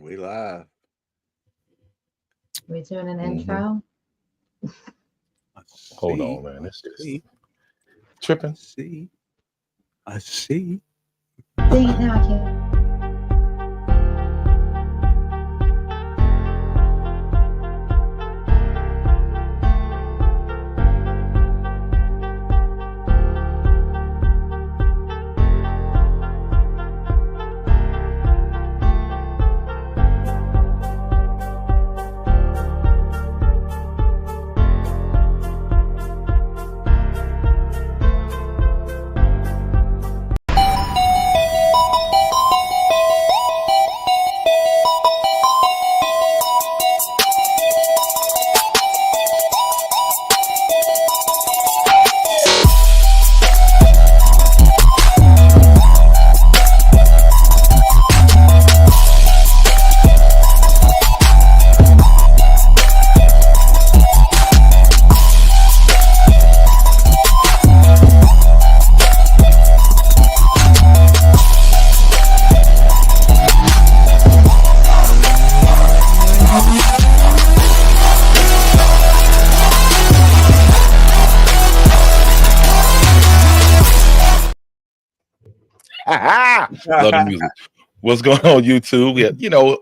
We live. We doing an intro? Hold on, man. This is tripping. I see. Dang it, now I can't. Love the music. What's going on, YouTube? Yeah, you know,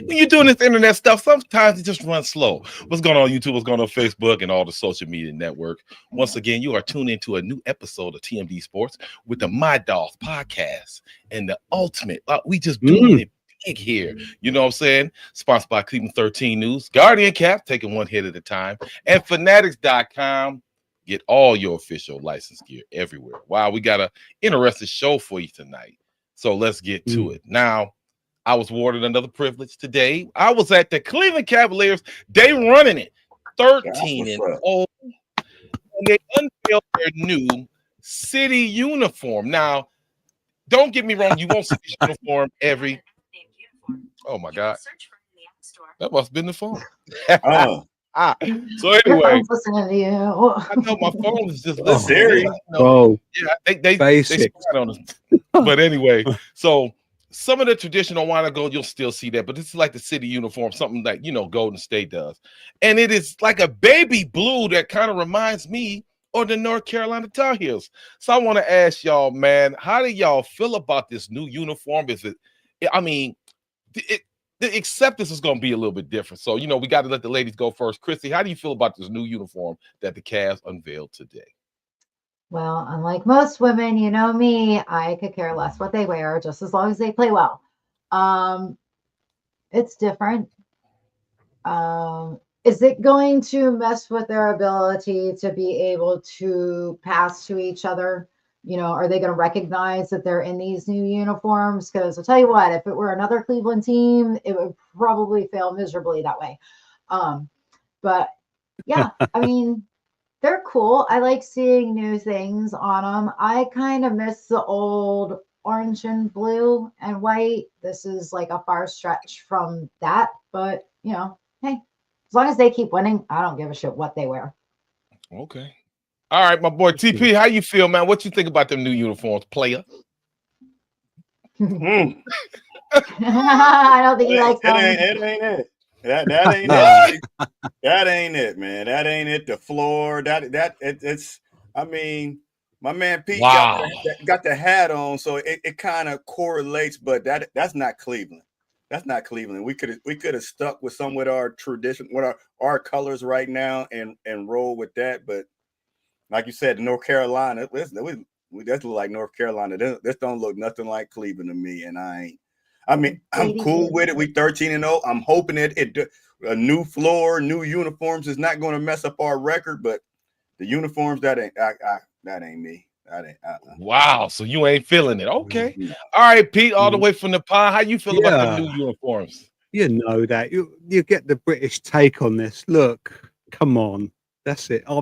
when you're doing this internet stuff, sometimes it just runs slow. What's going on, YouTube? What's going on Facebook and all the social media network? Once again, you are tuned into a new episode of TMD Sports with the My Dolls podcast and the ultimate. We just doing it big here. You know what I'm saying? Sponsored by Cleveland 13 News, Guardian Cap, taking one hit at a time, and Fanatics.com. Get all your official license gear everywhere. Wow, we got an interesting show for you tonight. So let's get to it. Now, I was awarded another privilege today. I was at the Cleveland Cavaliers. They running it 13-0. And they unveiled their new city uniform. Now, don't get me wrong. You won't see this uniform every. Oh, my God. That must have been the phone. So anyway, Listening to you. I know my phone is just listening. Siri. Yeah, they spied on us. But anyway, so some of the traditional wine and gold, you'll still see that, but this is like the city uniform, something like, you know, Golden State does. And it is like a baby blue that kind of reminds me of the North Carolina Tar Heels. So I want to ask y'all, man, how do y'all feel about this new uniform? Is it, I mean, the acceptance is going to be a little bit different. So, you know, we got to let the ladies go first. Chrissy, how do you feel about this new uniform that the Cavs unveiled today? Well, unlike most women, you know me, I could care less what they wear, just as long as they play well. It's different. Is it going to mess with their ability to be able to pass to each other? You know, are they going to recognize that they're in these new uniforms? Because I'll tell you what, if it were another Cleveland team, it would probably fail miserably that way. But yeah, I mean, they're cool. I like seeing new things on them. I kind of miss the old orange and blue and white. This is like a far stretch from that. But, you know, hey, as long as they keep winning, I don't give a shit what they wear. Okay. All right, my boy TP, how you feel, man? What you think about them new uniforms, player? I don't think he likes them. It ain't it. That ain't it. That ain't it, man. That ain't it. The floor. It's. I mean, my man Pete got the hat on, so it kind of correlates. But that's not Cleveland. That's not Cleveland. We could have stuck with some with our tradition, with our colors right now, and roll with that. But like you said, North Carolina, we just look like North Carolina. This don't look nothing like Cleveland to me, and I'm cool with it. We 13-0. I'm hoping a new floor, new uniforms is not going to mess up our record, but the uniforms that ain't me. That ain't. Wow, so you ain't feeling it? Okay. All right, Pete, all the way from the pond. How you feel about the new uniforms? You know that you get the British take on this. Look, come on, that's it. I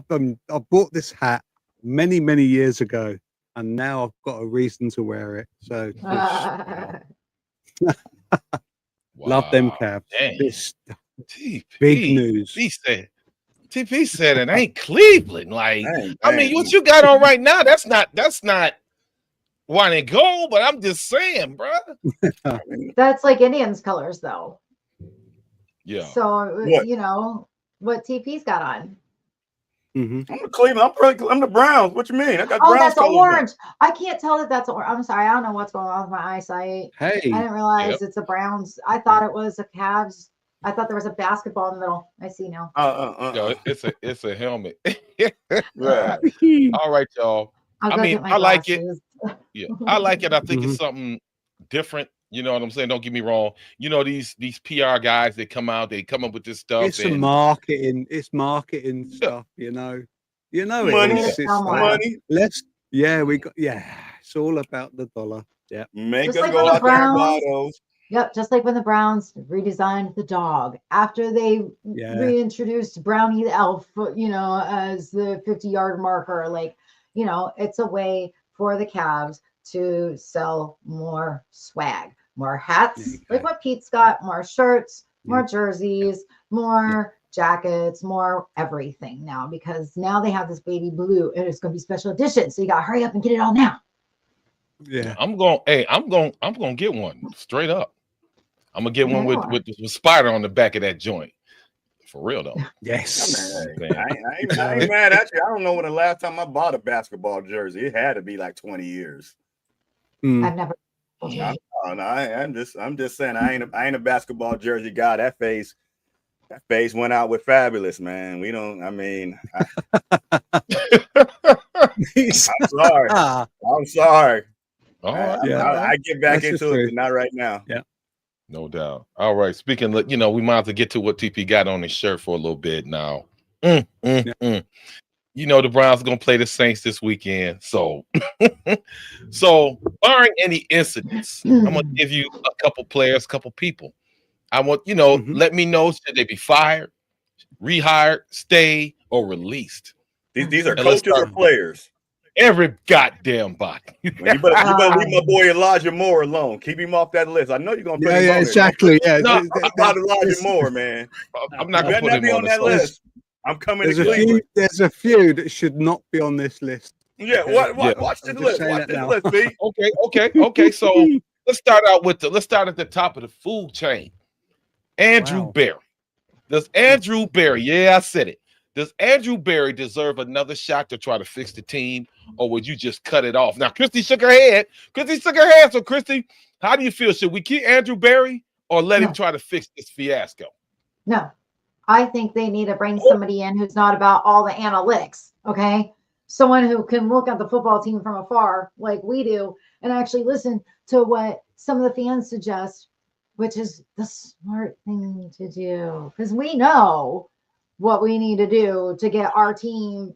bought this hat many years ago, and now I've got a reason to wear it. So. Love them Cavs. This big news. TP said it ain't Cleveland. Like, I mean, what you got on right now? That's not white and gold, but I'm just saying, bro. That's like Indians colors, though. Yeah. So What? you know what TP's got on. Mhm. I'm the Cleveland. I'm the Browns. What you mean? I got Oh, Browns that's colors on. orange. I can't tell that that's orange. I'm sorry. I don't know what's going on with my eyesight. I Hey, didn't realize it's a Browns. I thought it was a Cavs. I thought there was a basketball in the middle. I see now. Yo, it's a helmet. Right. All right, y'all. I'll I go mean, get my I like it. glasses. Yeah, I like it. I think it's Mhm. something different. You know what I'm saying? Don't get me wrong. You know, these PR guys, they come out, they come up with this stuff. It's a marketing. It's marketing stuff. You know Money. it is. It's Somewhere. like, Money. It's all about the dollar. Yeah. Make Just us like go when the out there and buy Browns- those. Yep, just like when the Browns redesigned the dog after they Yeah. reintroduced Brownie the elf, you know, as the 50-yard marker. Like, you know, it's a way for the Cavs to sell more swag, more hats, like what Pete's got, more shirts, more jerseys, more jackets, more everything now, because now they have this baby blue and it's going to be special edition. So you got to hurry up and get it all now. Yeah. I'm going to get one straight up. I'm gonna get one with spider on the back of that joint. For real though. Yes. I ain't mad at you. I don't know when the last time I bought a basketball jersey. It had to be like 20 years. I've never. I'm just saying I ain't a basketball jersey guy. That face went out with Fabulous, man. We don't. I mean, I'm sorry. I'm sorry. All right. I get back into it, but not right now. Yeah. No doubt. All right. Speaking, we might have to get to what TP got on his shirt for a little bit now. You know, the Browns are gonna play the Saints this weekend. So, barring any incidents, I'm gonna give you a couple players, a couple people. I want let me know, should they be fired, rehired, stay, or released? These are coaches or players. Every goddamn body. You better leave my boy Elijah Moore alone. Keep him off that list. I know you're gonna put him on exactly. there. Yeah, about Elijah Moore, man. I'm not gonna put him on that list. I'm coming there's to Cleveland. There's a few that should not be on this list. Yeah, watch this list. Watch this list, B. Okay. So let's start at the top of the food chain. Andrew Berry. Does Andrew Berry? Yeah, I said it. Does Andrew Berry deserve another shot to try to fix the team, or would you just cut it off? Now, Christy shook her head. So, Christy, how do you feel? Should we keep Andrew Berry or let him try to fix this fiasco? No, I think they need to bring somebody in who's not about all the analytics, okay? Someone who can look at the football team from afar like we do and actually listen to what some of the fans suggest, which is the smart thing to do. Because we know what we need to do to get our team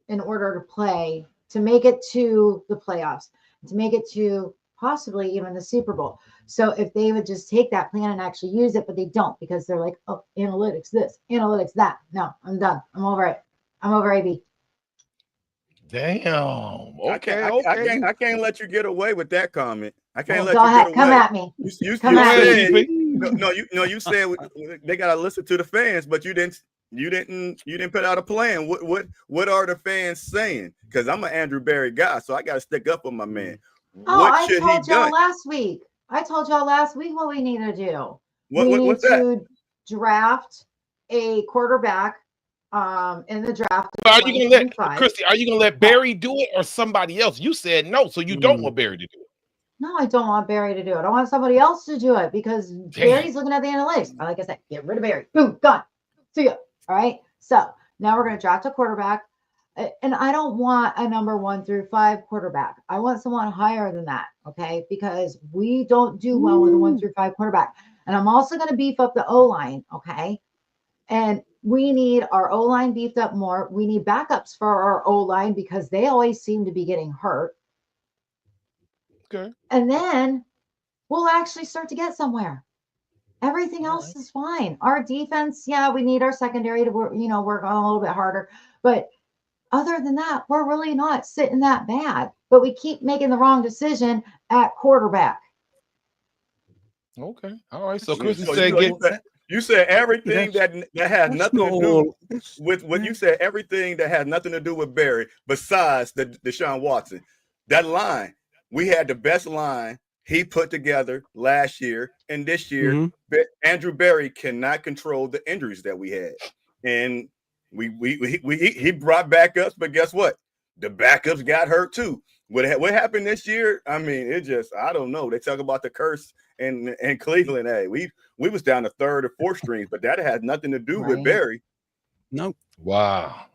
in order to play, to make it to the playoffs, to make it to possibly even the Super Bowl. So if they would just take that plan and actually use it, but they don't, because they're like, oh, analytics this, analytics that. No, I'm done. I'm over it. I'm over AB. Damn. Okay. I can't let you get away with that comment. I can't let go you ahead. get away. Come at me. You Come at said, me. you said they gotta listen to the fans, but you didn't put out a plan. What are the fans saying? Because I'm an Andrew Berry guy, so I gotta stick up for my man. I told y'all last week. I told y'all last week what we need to do. We need to draft a quarterback in the draft. Are you gonna let Christy? Are you gonna let Barry do it or somebody else? You said no, so you don't want Barry to do it. No, I don't want Barry to do it. I want somebody else to do it because Barry's looking at the analytics. Like I said, get rid of Barry. Boom, gone. See ya. All right. So now we're gonna draft a quarterback, and I don't want a number 1 through 5 quarterback. I want someone higher than that. Okay, because we don't do well with a 1 through 5 quarterback. And I'm also gonna beef up the O-line. Okay. And we need our O-line beefed up more. We need backups for our O-line because they always seem to be getting hurt. Okay. And then we'll actually start to get somewhere. Everything else is fine. Our defense, we need our secondary to work on a little bit harder. But other than that, we're really not sitting that bad. But we keep making the wrong decision at quarterback. Okay. All right. So Christy said you said everything that has nothing to do with what you said, everything that has nothing to do with Barry besides the Deshaun Watson. that line, we had the best line he put together last year, and this year, Andrew Berry cannot control the injuries that we had, and he brought backups, but guess what? The backups got hurt too. What happened this year? I mean, it just, I don't know. They talk about the curse in Cleveland. Hey, we was down to third or fourth strings, but that had nothing to do with Berry. No. Wow.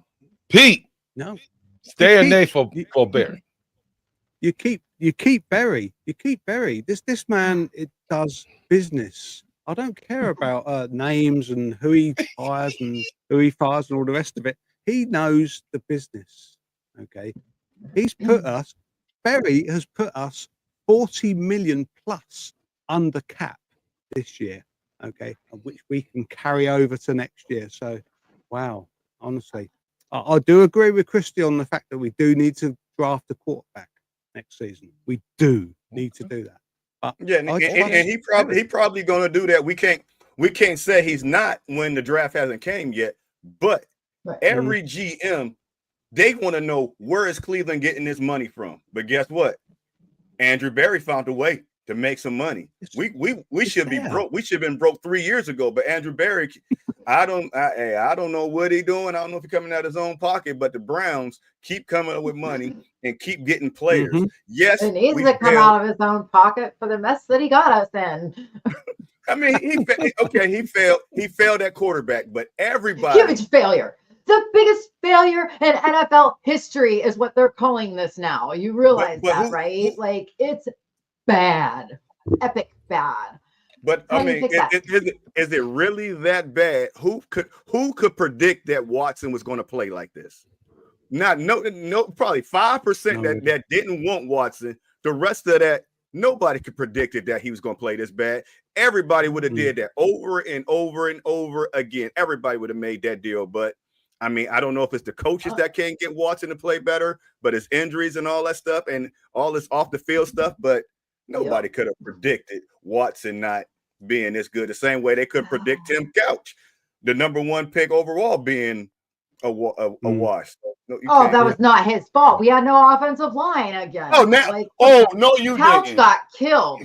Pete. No. Stay in there for Berry. You keep Berry. You keep Berry. This man, it does business. I don't care about names and who he hires and who he fires and all the rest of it. He knows the business. Okay. Berry has put us 40 million plus under cap this year. Okay. Which we can carry over to next year. So, wow. Honestly, I do agree with Christy on the fact that we do need to draft a quarterback next season. We do need to do that. But yeah, and he probably going to do that. We can't say he's not when the draft hasn't came yet. But every GM, they want to know, where is Cleveland getting this money from? But guess what? Andrew Berry found a way to make some money. We should be broke. We should have been broke 3 years ago. But Andrew Berry, I don't know what he's doing. I don't know if he's coming out of his own pocket, but the Browns keep coming up with money and keep getting players. Yes, it needs to come out of his own pocket for the mess that he got us in. I mean, he failed at quarterback, but everybody huge failure. The biggest failure in NFL history is what they're calling this now. You realize that, right? Like, it's bad, epic bad. But I mean, is it really that bad? Who could predict that Watson was going to play like this? Not probably 5% that didn't want Watson. The rest of that, nobody could predict it that he was going to play this bad. Everybody would have did that over and over and over again. Everybody would have made that deal. But I mean, I don't know if it's the coaches that can't get Watson to play better, but it's injuries and all that stuff and all this off the field stuff. But nobody could have predicted Watson not being this good. The same way they could predict Tim Couch, the #1 pick overall, being a wash. No, that was not his fault. We had no offensive line again. Oh, now, no, you Couch didn't. got killed.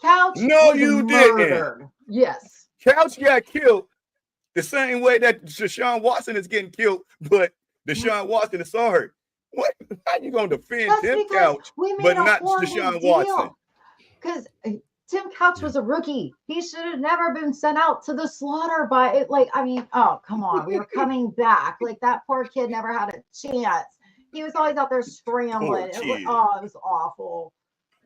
Couch was you murdered. didn't. Yes. Couch got killed the same way that Deshaun Watson is getting killed, but Deshaun Watson is hurt. What? How you going to defend Tim Couch, but not Deshaun Watson? Because Tim Couch was a rookie. He should have never been sent out to the slaughter by it. Like, I mean, oh, come on. We were coming back. Like, that poor kid never had a chance. He was always out there scrambling. It was awful.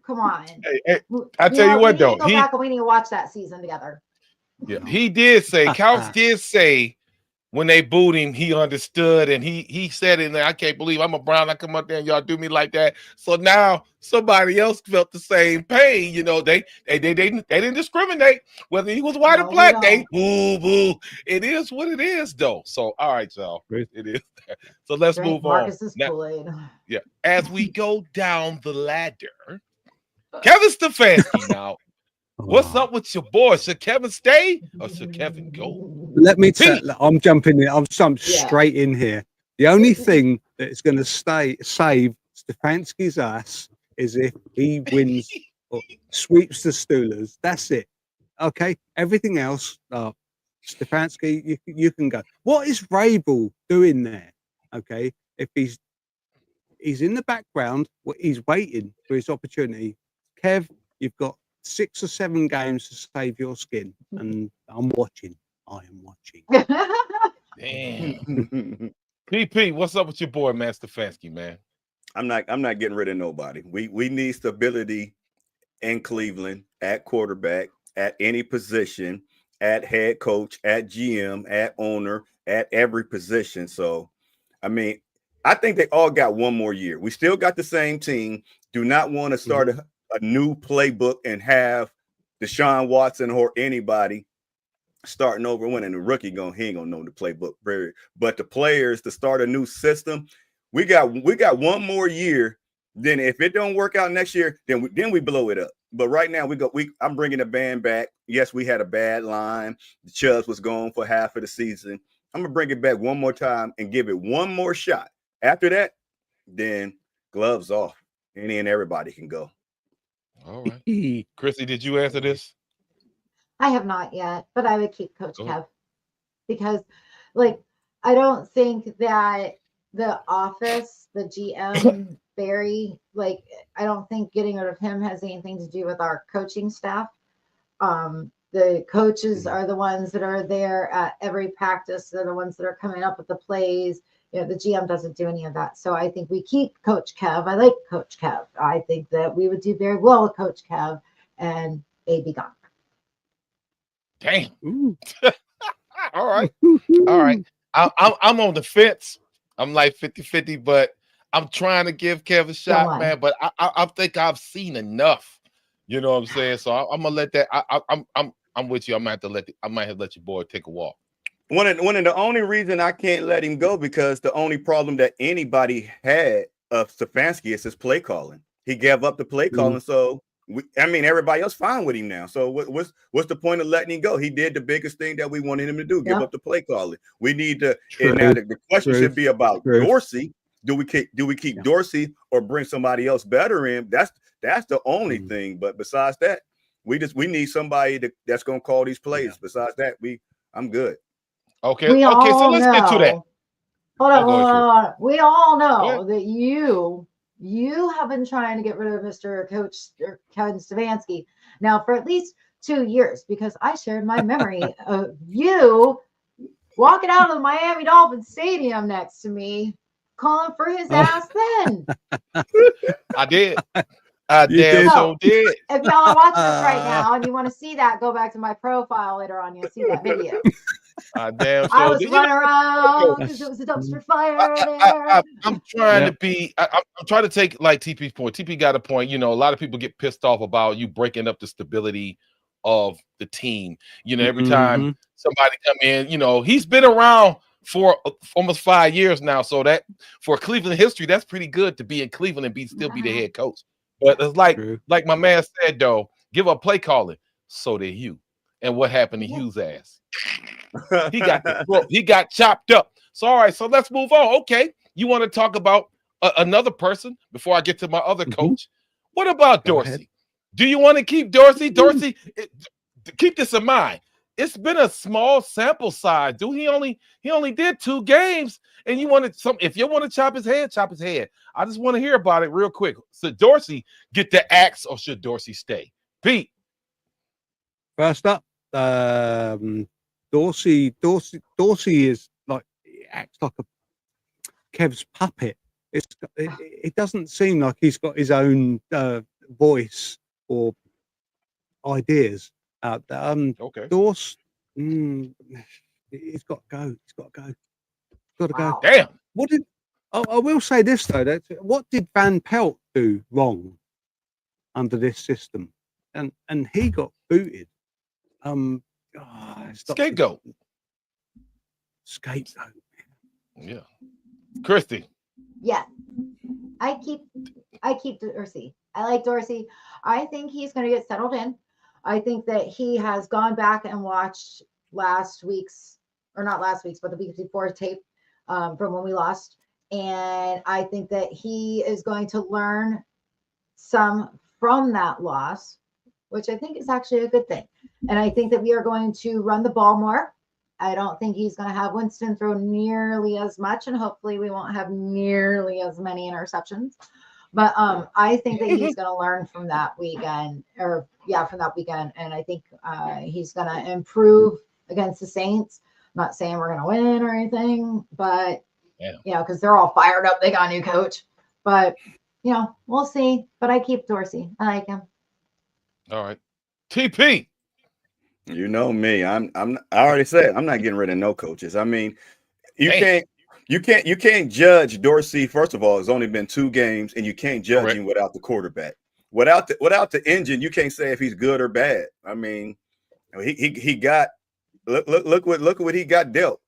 Come on. Hey, I tell you what, though. Go back and we need to watch that season together. Yeah, he did say, Couch did say, when they booed him, he understood, and he said in there, I can't believe I'm a Brown. I come up there and y'all do me like that. So now somebody else felt the same pain. You know, they didn't discriminate whether he was white or black. They boo. It is what it is, though. So all right, y'all, it is. So let's move Marcus's on. Kool-Aid. Yeah, as we go down the ladder, Kevin Stefanski now. What's up with your boy? Should Kevin stay or should Kevin go? Let me tell you, I'm jumping in. I'm straight in here. The only thing that is going to save Stefanski's ass is if he wins or sweeps the Steelers. That's it. Okay. Everything else, Stefanski, you can go. What is Rabel doing there? Okay. If he's in the background, he's waiting for his opportunity. Kev, you've got 6 or 7 games to save your skin, and I'm watching. I am watching. Damn. PP, what's up with your boy, man, Stefanski, man? I'm not getting rid of nobody. We need stability in Cleveland at quarterback, at any position, at head coach, at GM, at owner, at every position. So, I mean, I think they all got one more year. We still got the same team. Do not want to start a new playbook and have Deshaun Watson or anybody starting over when the rookie he ain't gonna know the playbook. But the players to start a new system, we got one more year. Then if it don't work out next year, then we blow it up. But right now I'm bringing the band back. Yes, we had a bad line. The Chubbs was gone for half of the season. I'm gonna bring it back one more time and give it one more shot. After that, then gloves off. Any and everybody can go. All right. Chrissy, did you answer this? I have not yet, but I would keep Coach Go ahead. Kev because, like, I don't think that the office, the GM, Barry, like, I don't think getting rid of him has anything to do with our coaching staff. The coaches are the ones that are there at every practice. They're the ones that are coming up with the plays. You know, the GM doesn't do any of that. So I think we keep Coach Kev. I like Coach Kev. I think that we would do very well with Coach Kev and A be gone. Damn. All right. All right. I'm on the fence. I'm like 50-50, but I'm trying to give Kev a shot, man. But I think I've seen enough. You know what I'm saying? So I'm gonna let that. I'm with you. I might have to let your boy take a walk. One of the only reason I can't let him go because the only problem that anybody had of Stefanski is his play calling. He gave up the play calling, so everybody else fine with him now. So what's the point of letting him go? He did the biggest thing that we wanted him to do: give up the play calling. We need to. And now the question should be about Dorsey. Do we keep Dorsey or bring somebody else better in? That's the only thing. But besides that, we need somebody that's gonna call these plays. Yeah. Besides that, I'm good. Okay. So let's get to that. Hold on. We all know that you have been trying to get rid of Mr. Coach Kevin Stefanski now for at least 2 years, because I shared my memory of you walking out of the Miami Dolphins stadium next to me, calling for his ass then. I did. I damn so did. If y'all are watching this right now and you want to see that, go back to my profile later on. You'll see that video. I damn I was running around because it was a dumpster fire there. I'm trying to be. I'm trying to take like TP's point. TP got a point. You know, a lot of people get pissed off about you breaking up the stability of the team. You know, every time somebody come in, you know, he's been around for almost 5 years now. So that for Cleveland history, that's pretty good to be in Cleveland and still be the head coach. But it's like my man said though, give up play calling. So did Hugh. And what happened to Hugh's ass? He got chopped up. So all right, so let's move on. Okay, you want to talk about another person before I get to my other coach? What about Dorsey? Do you want to keep Dorsey? Dorsey, keep this in mind. It's been a small sample size, dude. He only did 2 games, and you wanted some. If you want to chop his head, chop his head. I just want to hear about it real quick. So Dorsey get the axe, or should Dorsey stay? Pete. First up, Dorsey is like, he acts like a Kev's puppet. It doesn't seem like he's got his own voice or ideas out there. Dorsey, he's got to go. He's got to go. Damn. I will say this though, what did Van Pelt do wrong under this system? And he got booted. Scapegoat. Yeah. Christy. Yeah. I keep Dorsey. I like Dorsey. I think he's going to get settled in. I think that he has gone back and watched but the week before tape from when we lost. And I think that he is going to learn some from that loss, which I think is actually a good thing. And I think that we are going to run the ball more. I don't think he's going to have Winston throw nearly as much, and hopefully we won't have nearly as many interceptions. But I think that he's going to learn from that weekend, and I think he's going to improve against the Saints. I'm not saying we're going to win or anything, but because they're all fired up. They got a new coach, but we'll see. But I keep Dorsey. I like him. All right, TP. You know me. I already said I'm not getting rid of no coaches. I mean, you can't judge Dorsey. First of all, it's only been 2 games, and you can't judge him without the quarterback. Without the engine, you can't say if he's good or bad. I mean, he got look what he got dealt.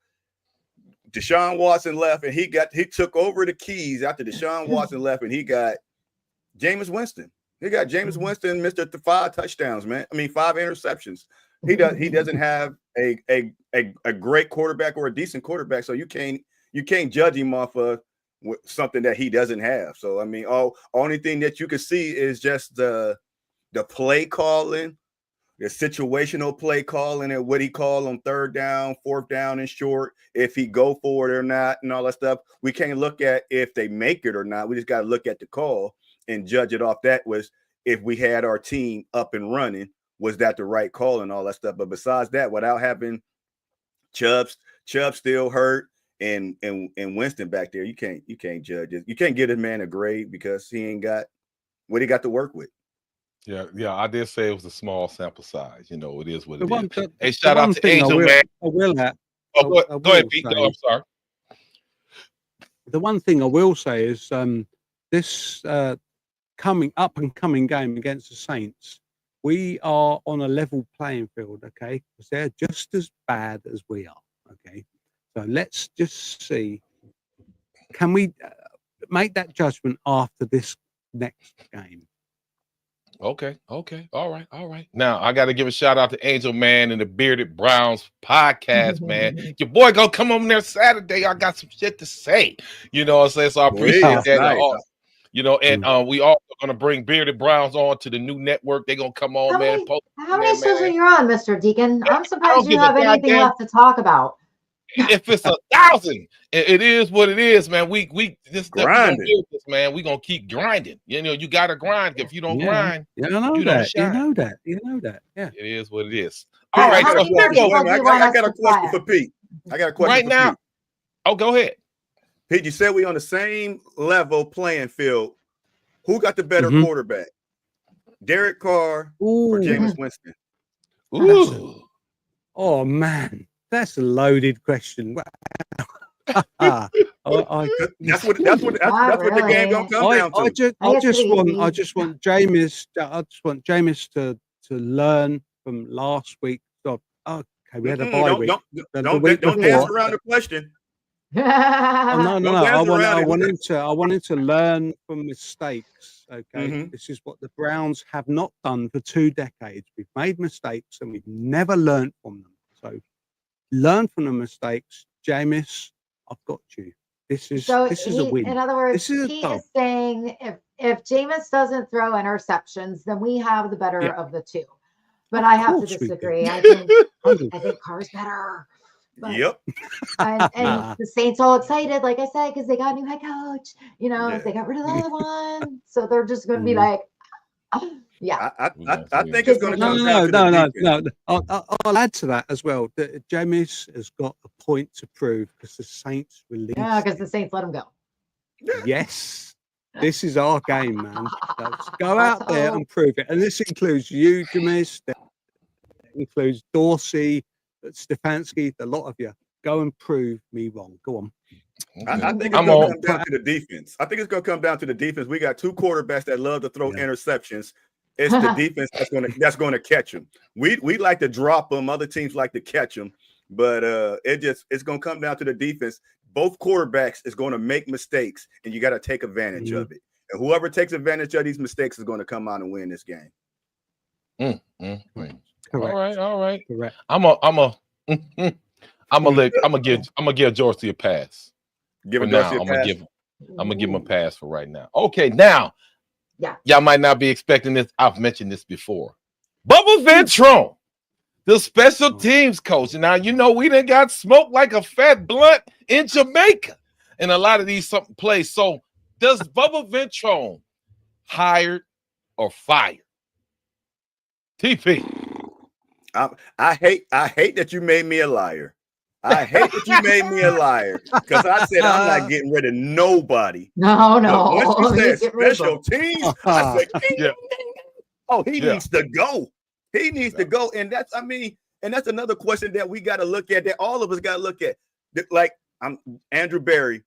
Deshaun Watson left, and he took over the keys after Deshaun Watson left, and he got Jameis Winston. He got Jameis Winston, Mr. 5 touchdowns, man. I mean, 5 interceptions. He doesn't have a great quarterback or a decent quarterback, so you can't judge him off of something that he doesn't have. So I mean, only thing that you can see is just the play calling, the situational play calling, and what he called on 3rd down, 4th down, and short, if he go for it or not, and all that stuff. We can't look at if they make it or not. We just got to look at the call and judge it off that. Was if we had our team up and running, was that the right call and all that stuff? But besides that, without having Chubb still hurt and Winston back there, you can't judge it. You can't give a man a grade because he ain't got what he got to work with. Yeah, I did say it was a small sample size. You know, it is what it is. The, hey, shout out to Angel Man. Go ahead, Pete. I'm sorry. The one thing I will say is this coming game against the Saints, we are on a level playing field, okay? Because they're just as bad as we are, okay? So let's just see. Can we make that judgment after this next game? Okay. All right. Now I got to give a shout out to Angel Man and the Bearded Browns podcast, man. Your boy gonna come on there Saturday. I got some shit to say. You know what I'm saying? So I appreciate that. Nice. You know, and we also gonna bring Bearded Browns on to the new network. They're gonna come on, How many shows are you on, Mr. Deacon? I'm surprised you have anything left to talk about. If it's 1,000, it is what it is, man. We grinding, man. We gonna keep grinding. You know, you gotta grind. If you don't grind, you know that. Yeah, it is what it is. All right, I got a question for Pete. I got a question right for now. Pete. Oh, go ahead. Pete, you said we on the same level playing field. Who got the better quarterback? Derek Carr or Jameis Winston? Ooh. Oh man. That's a loaded question. That's what the game gonna come down to. I just want Jameis to learn from last week. So, okay, we had a bye week. Don't dance around the question. No. I want him to learn from mistakes. Okay, this is what the Browns have not done for 2 decades. We've made mistakes and we've never learned from them. So. Learn from the mistakes, Jameis. I've got you. This is a win. In other words, he is saying if Jameis doesn't throw interceptions, then we have the better of the two. But I have to disagree. I think Carr's better. But, yep. And the Saints all excited, like I said, because they got a new head coach. You know, they got rid of the other one, so they're just going to be like. Yeah, I think it's going to come down to no. I'll add to that as well. That Jameis has got a point to prove because the Saints released. Yeah, because the Saints let him go. Yes, this is our game, man. Let's go out there and prove it. And this includes you, Jameis. That includes Dorsey, Stefanski, a lot of you. Go and prove me wrong. Go on. I think it's going to come down to the defense. I think it's going to come down to the defense. We got 2 quarterbacks that love to throw interceptions. It's the defense that's going to catch them. We like to drop them. Other teams like to catch them, but it's going to come down to the defense. Both quarterbacks is going to make mistakes, and you got to take advantage of it. And whoever takes advantage of these mistakes is going to come out and win this game. Correct. All right. Correct. I'm gonna give Dorsey a pass. I'm gonna give him a pass for right now. Okay, now. Yeah. Y'all might not be expecting this. I've mentioned this before. Bubba Ventrone, the special teams coach. Now, you know, we done got smoked like a fat blunt in Jamaica in a lot of these plays. So, does Bubba Ventrone hired or fired? TP. I hate that you made me a liar. I hate that you made me a liar because I said I'm not getting rid of nobody. No. But once you said special teams, I said, he needs to go. He needs to go. And that's another question that we got to look at, that all of us got to look at. Like, I'm Andrew Berry.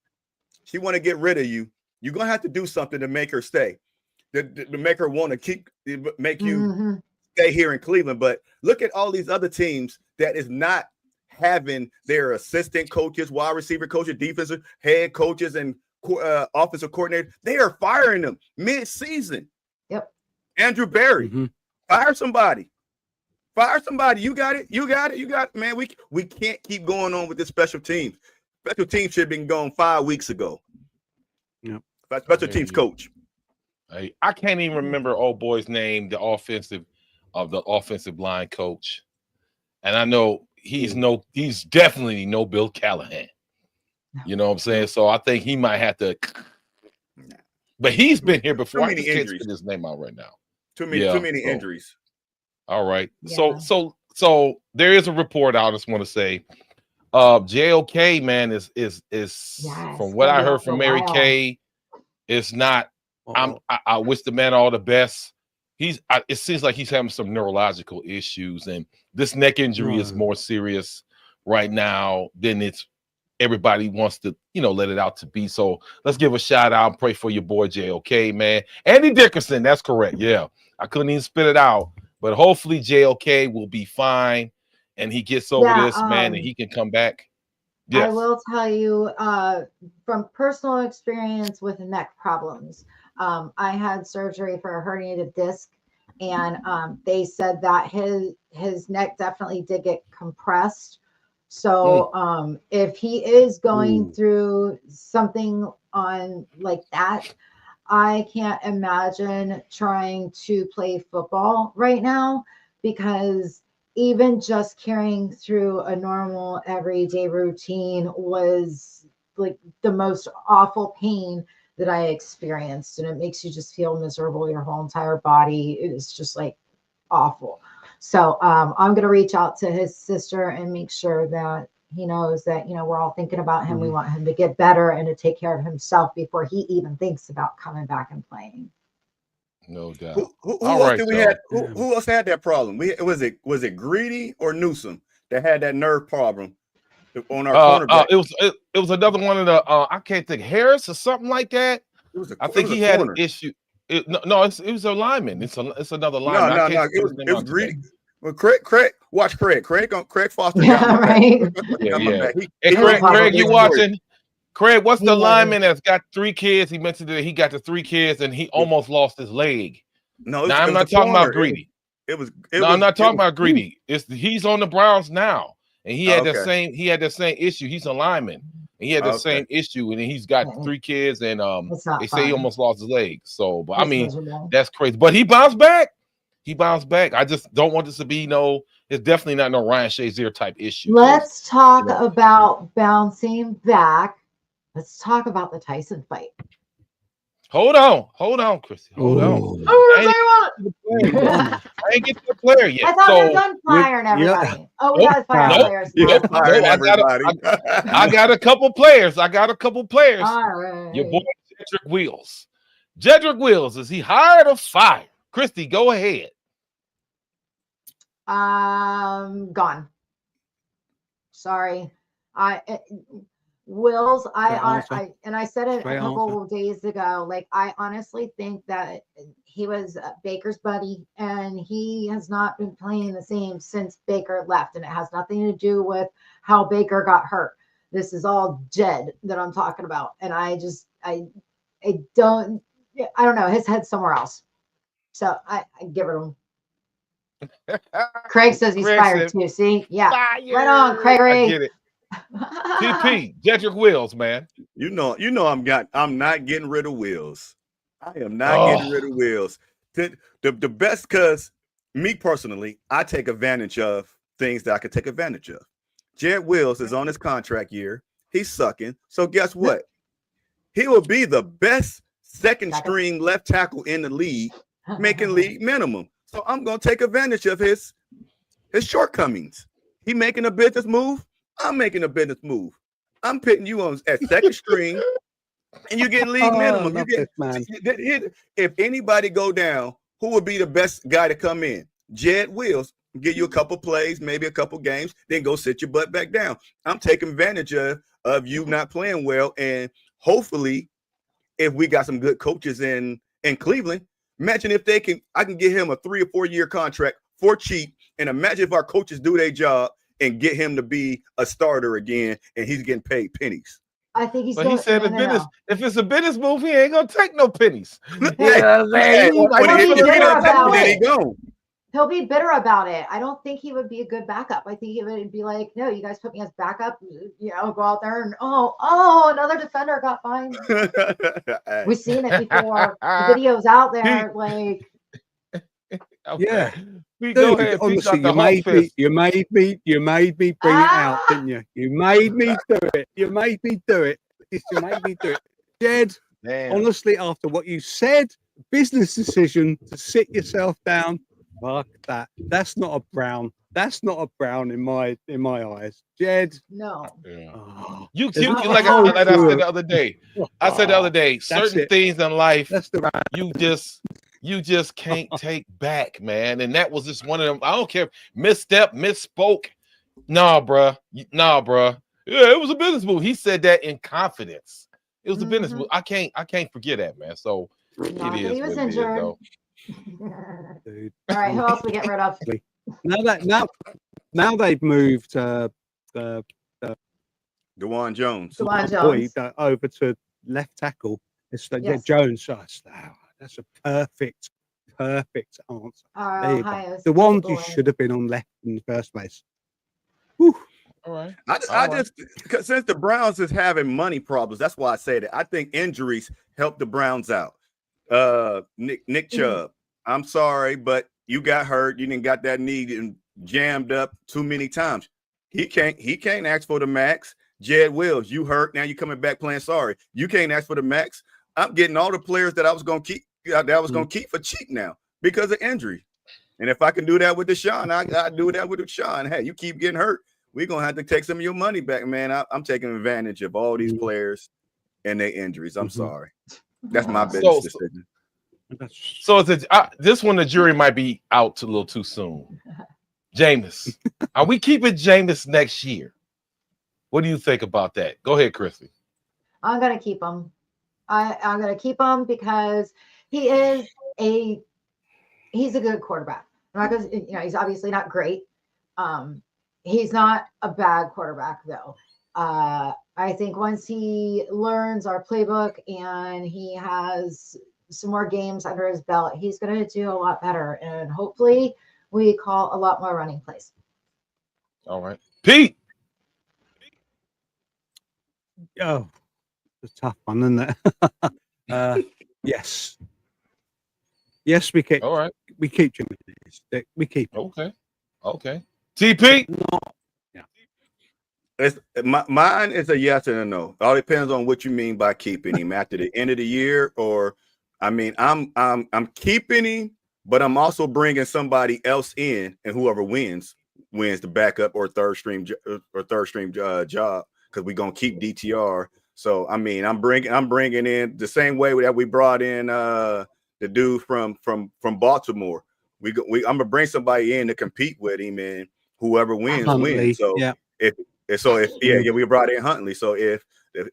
She want to get rid of you. You're going to have to do something to make her stay, to make her want to make you stay here in Cleveland. But look at all these other teams that is not having their assistant coaches, wide receiver coaches, defensive head coaches, and offensive coordinator. They are firing them mid-season. Yep. Andrew Berry, fire somebody. You got it. Man, we can't keep going on with this special teams. Special teams should have been gone 5 weeks ago. special teams coach. I can't even remember old boy's name, the offensive line coach. And I know he's definitely no Bill Callahan. You know what I'm saying? So I think he might have to. But he's been here before. I just can't spit his name out right now. Too many injuries. All right. Yeah. So there is a report I just want to say. JOK, man, is from what I heard from Mary Kay, it's not. I wish the man all the best. It seems like he's having some neurological issues, and this neck injury is more serious right now than everybody wants to, let it out to be. So let's give a shout out and pray for your boy JOK, man. Andy Dickerson, that's correct. Yeah, I couldn't even spit it out, but hopefully JOK will be fine and he gets over this, man, and he can come back. Yes. I will tell you from personal experience with neck problems. I had surgery for a herniated disc, and they said that his neck definitely did get compressed. So if he is going through something on like that, I can't imagine trying to play football right now, because even just carrying through a normal everyday routine was like the most awful pain that I experienced, and it makes you just feel miserable. Your whole entire body is just like awful. So I'm going to reach out to his sister and make sure that he knows that, we're all thinking about him. We want him to get better and to take care of himself before he even thinks about coming back and playing. No doubt. Who else had that problem? Was it Greedy or Newsom that had that nerve problem on our cornerback? It was another one of the I can't think, Harris or something like that. I think he had an issue. It was a lineman. It's another lineman. No. It was Greedy. Well, Craig, watch Craig. Craig Foster. Yeah, right. Hey, Craig, you watching? Craig, what's the lineman that's got 3 kids? He mentioned that he got the 3 kids and he almost lost his leg. No, I'm not talking about Greedy. I'm not talking about Greedy. He's on the Browns now, and he had the same issue. He's a lineman. And he had the same issue, and he's got 3 kids, and they say he almost lost his leg. So, but that's crazy. But he bounced back. I just don't want this to be it's definitely not no Ryan Shazier type issue. Let's talk about bouncing back. Let's talk about the Tyson fight. Hold on, Chrissy. Hold on. I ain't get to the player yet. I thought we were done firing everybody. Oh, we got players. I got a couple players. All right. Your boy Jedrick Wills. Is he hired or fired? Christy, go ahead. Gone. Sorry. Wills, I said it a couple of days ago. Like, I honestly think that he was Baker's buddy, and he has not been playing the same since Baker left, and it has nothing to do with how Baker got hurt. This is all Jed that I'm talking about, and I don't know. His head's somewhere else, so I give it him. Craig says he's fired too. See, yeah, right on, Craig. I get it. TP, Jedrick Wills, man. You know, I'm not getting rid of Wills. I am not getting rid of Wills. The best, because me personally, I take advantage of things that I could take advantage of. Jed Wills is on his contract year. He's sucking. So guess what? He will be the best second string left tackle in the league, making league minimum. So I'm gonna take advantage of his shortcomings. He making a business move. I'm making a business move. I'm putting you on at second string, and you get league minimum. If anybody go down, who would be the best guy to come in? Jed Wills. Give you a couple plays, maybe a couple games, then go sit your butt back down. I'm taking advantage of you not playing well, and hopefully, if we got some good coaches in Cleveland, imagine if I can get him a 3 or 4 year contract for cheap, and imagine if our coaches do their job and get him to be a starter again, and he's getting paid pennies. I think he's. But he said if it's a business move, he ain't gonna take no pennies. When he gone. he'll be bitter about it. I don't think he would be a good backup. I think he would be like, no, you guys put me as backup, go out there and another defender got fined. Hey. We've seen it before. The video's out there. Like, Okay. Yeah. Dude, Dude, go ahead. honestly, You made you made me bring it out, didn't you? You made me do it. You made me do it. You made me do it. Jed, honestly, after what you said, business decision to sit yourself down. Fuck that. That's not a brown. That's not a brown in my eyes. Jed. no. Yeah. Oh, You There's like not I a said the other day. I said the other day, certain it. things in life That's the you just can't take back, man. And that was just one of them. I don't care, misstep, misspoke. Nah, bruh. Yeah, it was a business move. He said that in confidence. It was a business move. I can't forget that, man. So Not it that is he was what it is, injured. though. dude. All right, who else we get rid of? Now they've moved DeJuan Jones. DeJuan Jones. Over to left tackle. It's like Yes. Jones. That's a perfect answer. There you go. Ohio's The ones Cable you and- should have been on left in the first place. Whew. All right. I just since the Browns is having money problems, that's why I say that. I think injuries help the Browns out. Nick Chubb, I'm sorry, but you got hurt. You didn't got that knee and jammed up too many times. He can't ask for the max. Jed Wills, you hurt. Now you coming back playing sorry. You can't ask for the max. I'm getting all the players that I was gonna keep for cheap now because of injury. And if I can do that with Deshaun, I do that with Deshaun. Hey, you keep getting hurt, we're gonna have to take some of your money back, man. I'm taking advantage of all these players and their injuries. I'm sorry. That's my business decision. So this one, the jury might be out a little too soon. Jameis, are we keeping Jameis next year? What do you think about that? Go ahead, Chrissy. I'm gonna keep him. I'm gonna keep him because he's a good quarterback. I'm not gonna, he's obviously not great. He's not a bad quarterback though. I think once he learns our playbook and he has some more games under his belt, he's going to do a lot better. And hopefully we call a lot more running plays. All right. Pete. Oh, it's a tough one, isn't it? Yes. Yes, we keep. All right. We keep Jimmy. We keep. Okay. TP. No. Mine is a yes and a no. All depends on what you mean by keeping him after the end of the year, or I mean, I'm keeping him, but I'm also bringing somebody else in, and whoever wins the backup or third stream job because we're gonna keep DTR. So I mean, I'm bringing in the same way that we brought in the dude from Baltimore. I'm gonna bring somebody in to compete with him, and whoever wins wins. So yeah. If we brought in Huntley. So if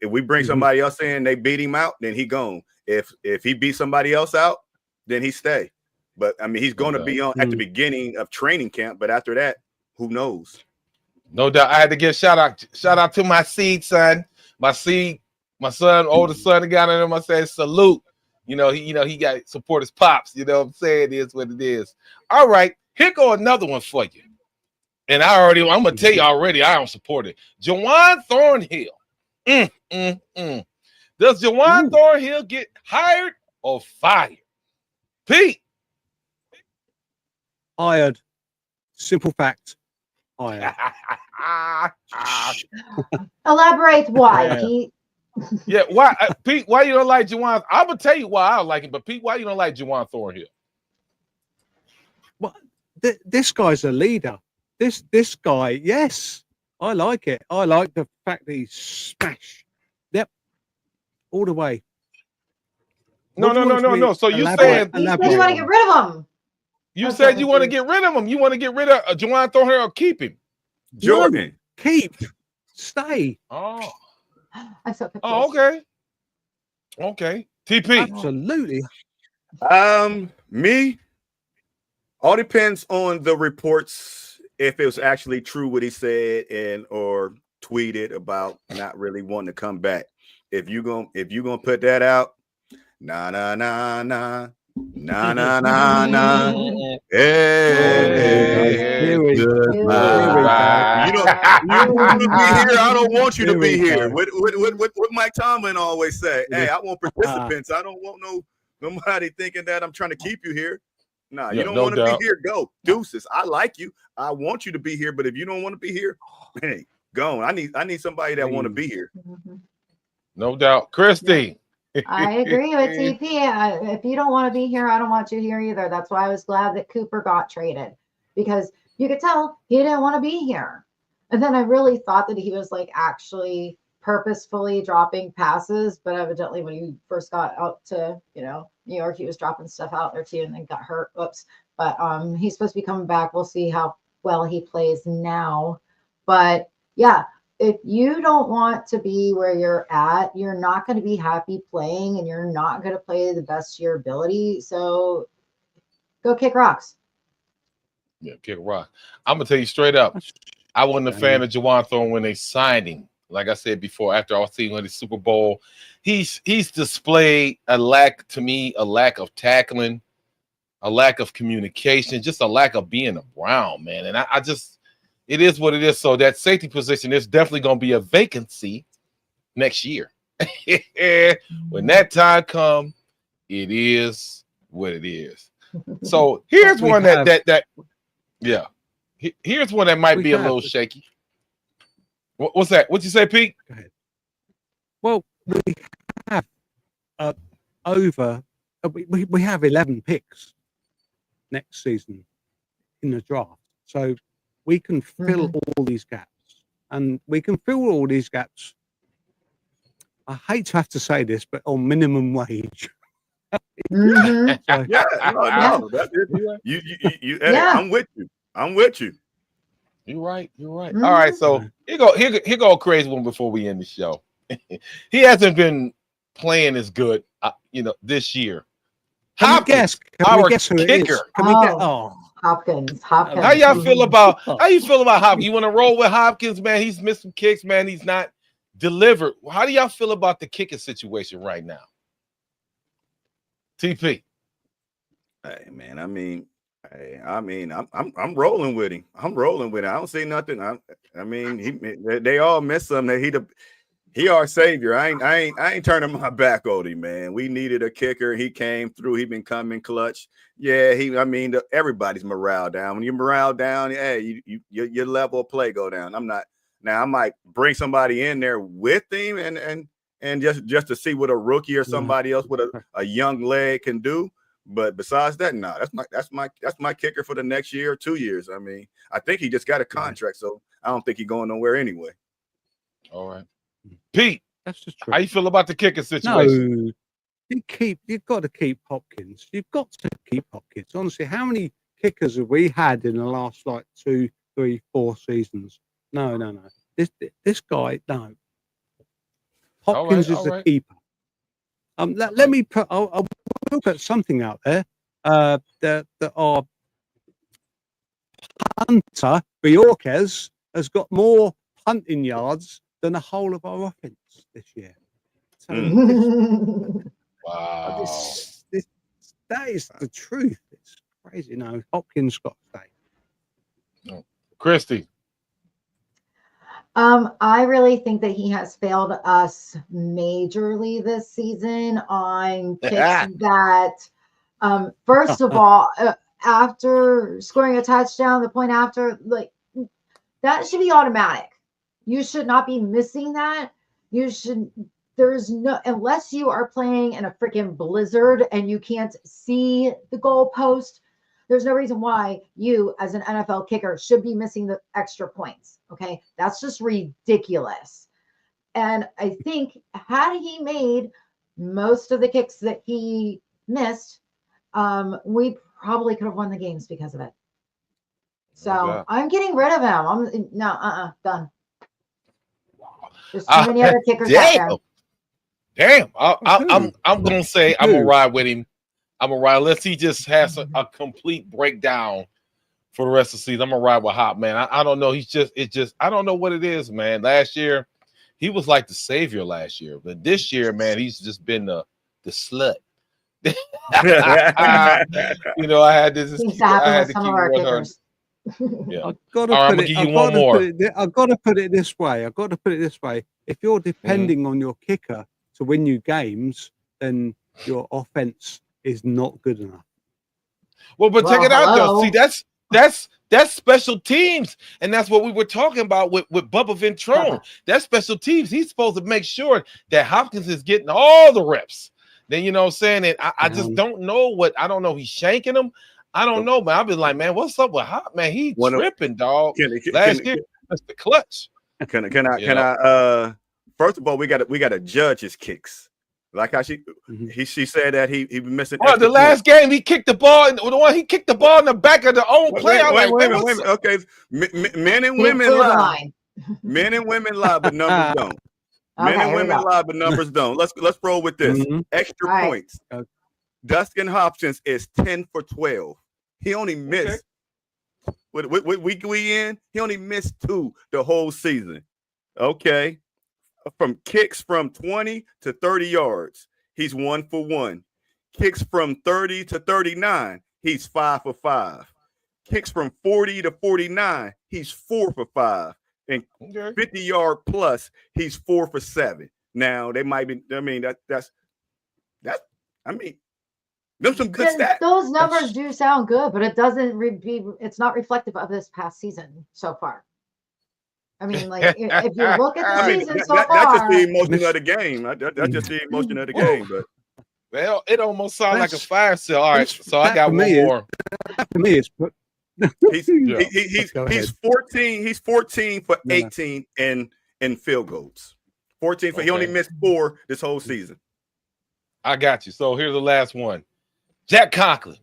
we bring somebody else in, they beat him out, then he gone. If he beat somebody else out, then he stay. But I mean, he's going to be on at the beginning of training camp. But after that, who knows? No doubt. I had to give shout out to my seed son, my son, oldest son. The guy in him. I said salute. He got to support his pops. You know what I'm saying? It is what it is. All right, here go another one for you. And I'm gonna tell you already, I don't support it. Juwan Thornhill. Does Juwan Thornhill get hired or fired? Pete. Hired. Simple fact. Hired. Elaborate why, Pete. Yeah, why, Pete? Why you don't like Juwan? I'm gonna tell you why I don't like him, but Pete, why you don't like Juwan Thornhill? Well, this guy's a leader. This guy, yes, I like it. I like the fact that he's smash. Yep, all the way. No. So you said you want to get rid of him. You said you want to get rid of him. You want to get rid of Juwan Thornhill or keep him? Jordan, keep, stay. Oh, I'm so confused. Oh, okay. TP. Absolutely. Me. All depends on the reports. If it was actually true what he said or tweeted about not really wanting to come back. If you gonna put that out, nah. Nah, nah, nah, nah. Hey, Here we go. goodbye. You don't want to be here. I don't want you to Here be we here. go. What Mike Tomlin always say. Hey, I want participants. I don't want nobody thinking that I'm trying to keep you here. Nah, Yeah, you don't no want to doubt. be here. Go. Deuces. I like you. I want you to be here. But if you don't want to be here, hey, go on. I need somebody that want to be here. No doubt. Christy. I agree with TP. If you don't want to be here, I don't want you here either. That's why I was glad that Cooper got traded, because you could tell he didn't want to be here. And then I really thought that he was like actually purposefully dropping passes, but evidently when he first got out to, New York, he was dropping stuff out there too and then got hurt. Whoops. But he's supposed to be coming back. We'll see how well he plays now. But yeah, if you don't want to be where you're at, you're not going to be happy playing and you're not going to play the best of your ability. So go kick rocks. Yeah, kick rock. I'm gonna tell you straight up. I wasn't a fan of Juwan Thorne when they signed him. Like I said before, after I seen him in the Super Bowl, he's displayed a lack of tackling, a lack of communication, just a lack of being around, man. And I just, it is what it is. So that safety position is definitely going to be a vacancy next year. When that time comes, it is what it is. So here's one that here's one that might be a little shaky. What's that? What'd you say, Pete? Go ahead. Well, we have we have 11 picks next season in the draft, so we can fill all these gaps, and we can fill all these gaps. I hate to have to say this, but on minimum wage. No, that's it. You I'm with you. You're right. All right, so here go a crazy one before we end the show. He hasn't been playing as good, this year. Can we guess who it is? Can we get Hopkins. How you feel about Hopkins? You want to roll with Hopkins, man? He's missed some kicks, man. He's not delivered. How do y'all feel about the kicking situation right now? TP. Hey man, I'm rolling with him. I don't see nothing. They all miss something. He our savior. I ain't turning my back on him, man. We needed a kicker. He came through. He been coming clutch. Yeah, everybody's morale down. When your morale down, hey, your level of play go down. I might bring somebody in there with him and just to see what a rookie or somebody else with a young leg can do. But besides that, that's my kicker for the next year or 2 years. I think he just got a contract, so I don't think he's going nowhere anyway. All right. Pete, that's just true. How you feel about the kicking situation? No, you've got to keep Hopkins. You've got to keep Hopkins. Honestly, how many kickers have we had in the last 2, 3, 4 seasons? No. This guy, no. Hopkins is the keeper. Let me put. I will put something out there. That our punter Bjorkes has got more punting yards than the whole of our offense this year. So wow, that is the truth. It's crazy. No, Hopkins got to stay. No. Christy. I really think that he has failed us majorly this season on kicks that, first of all, after scoring a touchdown, the point after, that should be automatic. You should not be missing that. Unless you are playing in a freaking blizzard and you can't see the goalpost, there's no reason why you, as an NFL kicker, should be missing the extra points. Okay, that's just ridiculous. And I think had he made most of the kicks that he missed, we probably could have won the games because of it. So I'm getting rid of him. Done. There's too many other kickers out there. Damn. I'm gonna say I'm gonna ride with him. Unless he just has a complete breakdown for the rest of the season. I'm gonna ride with Hop, man. I don't know. I don't know what it is, man. Last year, he was like the savior last year, but this year, man, he's just been the slut. You know, I had this. Seems to I happen had with to some keep of our 100. kickers. Yeah. I've got All right, I'm to gonna give you one more. I've got to put it this way. I've got to put it this way. If you're depending on your kicker to win you games, then your offense is not good enough. Well, but check Well, it out though. hello. See, that's special teams, and that's what we were talking about with Bubba Ventrone. That's special teams. He's supposed to make sure that Hopkins is getting all the reps. Then you know what I'm saying? And I just don't know I don't know. He's shanking them. I don't know, man. I've been like, man, what's up with Hop? Man, he tripping, dog. Last year, that's the clutch. Can I first of all, we gotta judge his kicks. Like how she said that he been missing. Well, the last game he kicked the ball, the one he kicked the ball in the back of the own play. Wait a minute. Okay, men and women lie. Men and women lie, but numbers don't. Men and women lie, but numbers don't. Let's roll with this. Extra points. Dustin Hopkins is 10 for 12. He only missed. What week we in? He only missed 2 the whole season. Okay. From kicks from 20 to 30 yards, he's 1 for 1. Kicks from 30 to 39, he's 5 for 5. Kicks from 40 to 49, he's 4 for 5. And 50-yard plus, he's 4 for 7. Now they might be. I mean that's. I mean, there's some good stats. Those numbers do sound good, but it doesn't it's not reflective of this past season so far. I mean, like if you look at the season so far, that's just the emotion of the game. That's just the emotion of the game. But well, it almost sounds like a fire sale. All right, so I got one more. For me, it's he's 14. He's 14 for 18 in field goals. 14 for he only missed 4 this whole season. I got you. So here's the last one. Jack Conklin.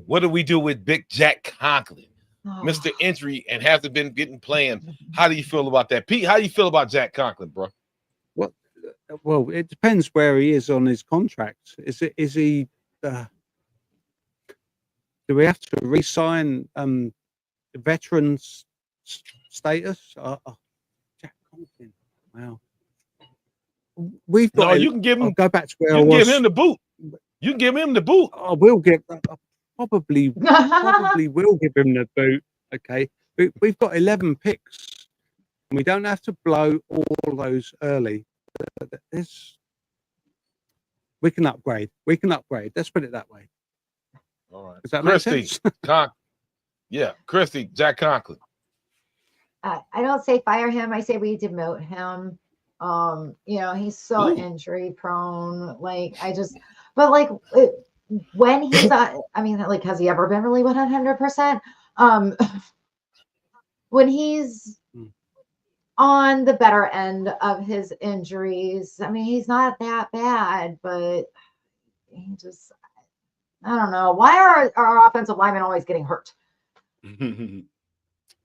What do we do with Big Jack Conklin? Mr. Injury and hasn't been getting playing. How do you feel about that, Pete? How do you feel about Jack Conklin, bro? Well, it depends where he is on his contract. Is he? Do we have to re-sign veterans status? Jack Conklin. Wow. We've got. No, you can give him. I'll go back to where you I was. Give him the boot. You can give him the boot. I will give. Probably will give him the boot. Okay, we've got 11 picks, and we don't have to blow all those early. We can upgrade. Let's put it that way. All right. Does that make sense? Christy, Jack Conklin. I don't say fire him. I say we demote him. You know, he's so injury prone. When he's I mean, like, has he ever been really 100%? When he's on the better end of his injuries, I mean, he's not that bad, but he just, I don't know. Why are our offensive linemen always getting hurt?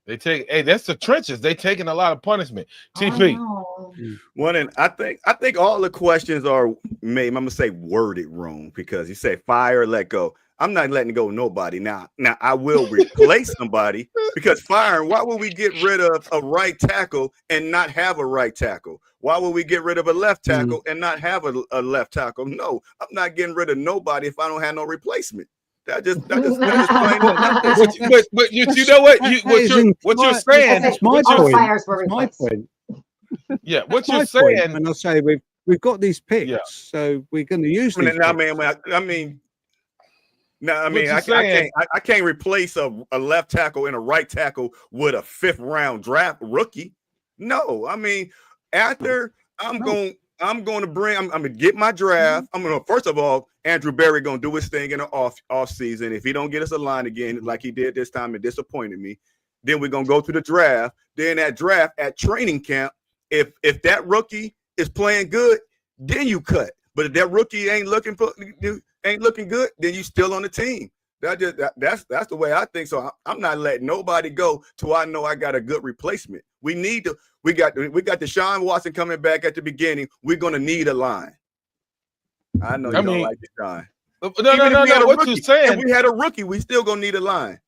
That's the trenches. They taking a lot of punishment. TP. Well, and I think all the questions are made. I'm gonna say worded wrong because you say fire, let go. I'm not letting go of nobody. Now I will replace somebody because firing. Why would we get rid of a right tackle and not have a right tackle? Why would we get rid of a left tackle and not have a left tackle? No, I'm not getting rid of nobody if I don't have no replacement. That just plain but you know what you're saying. That's my point. Yeah, what you're saying. And I'll say we've got these picks, so we're going to use these. I can't replace a left tackle and a right tackle with a 5th round draft rookie. No, I mean, after I'm going to get my draft. I'm going to, first of all, Andrew Berry going to do his thing in the off season. If he don't get us a line again, like he did this time, it disappointed me. Then we're going to go to the draft. Then at draft, at training camp, if that rookie is playing good, then you cut. But if that rookie ain't looking good, then you still on the team. That's the way I think. So I'm not letting nobody go till I know I got a good replacement. We got Deshaun Watson coming back at the beginning. We're gonna need a line. I know you don't like Deshaun. No. What you're saying? If we had a rookie, we still gonna need a line.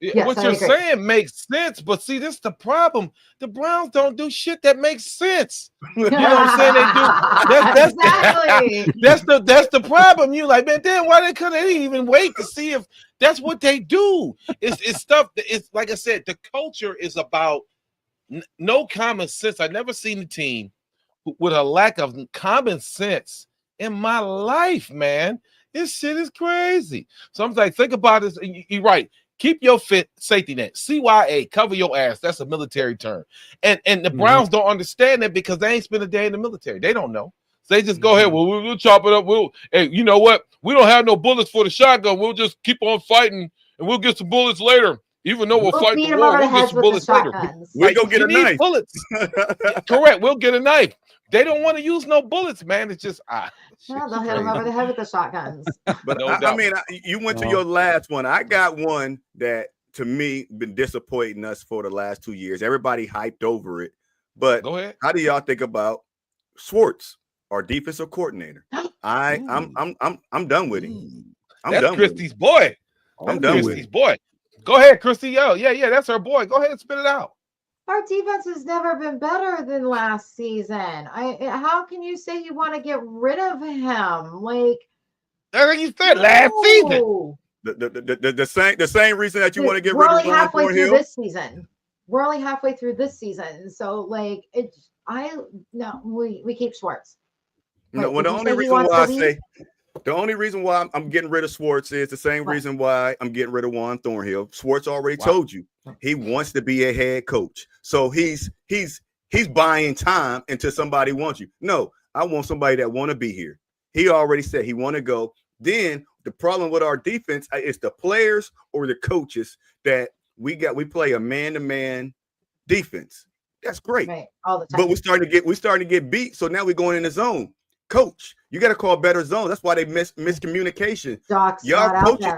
Yes, what I you're agree. saying makes sense, but see, this is the problem. The Browns don't do shit that makes sense. You know what I'm saying? They do. That's exactly. that's the problem. You like, man, damn, why they couldn't even wait to see if that's what they do? It's stuff that it's like I said, the culture is about no common sense. I've never seen a team with a lack of common sense in my life, man. This shit is crazy. So I'm like, think about this. You're right. Keep your safety net. CYA, cover your ass. That's a military term. And the Browns don't understand that because they ain't spent a day in the military. They don't know. So they just go ahead. Well, we'll chop it up. Hey, you know what? We don't have no bullets for the shotgun. We'll just keep on fighting and we'll get some bullets later. Even though we'll fight the war, we'll get some bullets later. We'll go get a knife. Bullets. Correct. We'll get a knife. They don't want to use no bullets, man. It's just well, they'll hit them over the head with the shotguns. But no I mean, you went to your last one. I got one that, to me, been disappointing us for the last 2 years. Everybody hyped over it. But go ahead. How do y'all think about Schwartz, our defensive coordinator? I'm done with him. That's Christy's boy. I'm done with Christy's boy. Go ahead, Christy. Yo, yeah, that's her boy. Go ahead and spit it out. Our defense has never been better than last season. How can you say you want to get rid of him? Like you said last season. The same reason that you want to get we're rid only of halfway through Hill? this season. We're only halfway through this season. So like we keep Schwartz. No, well, the only reason why I'm getting rid of Schwartz is the same reason why I'm getting rid of Juan Thornhill. Schwartz already told you he wants to be a head coach. So he's buying time until somebody wants you. No, I want somebody that want to be here. He already said he want to go. Then the problem with our defense is the players or the coaches that we play a man-to-man defense. That's great. Right, all the time. But we're starting to get beat. So now we're going in the zone. Coach, you got to call better zones. That's why they miscommunication. Y'all coaches,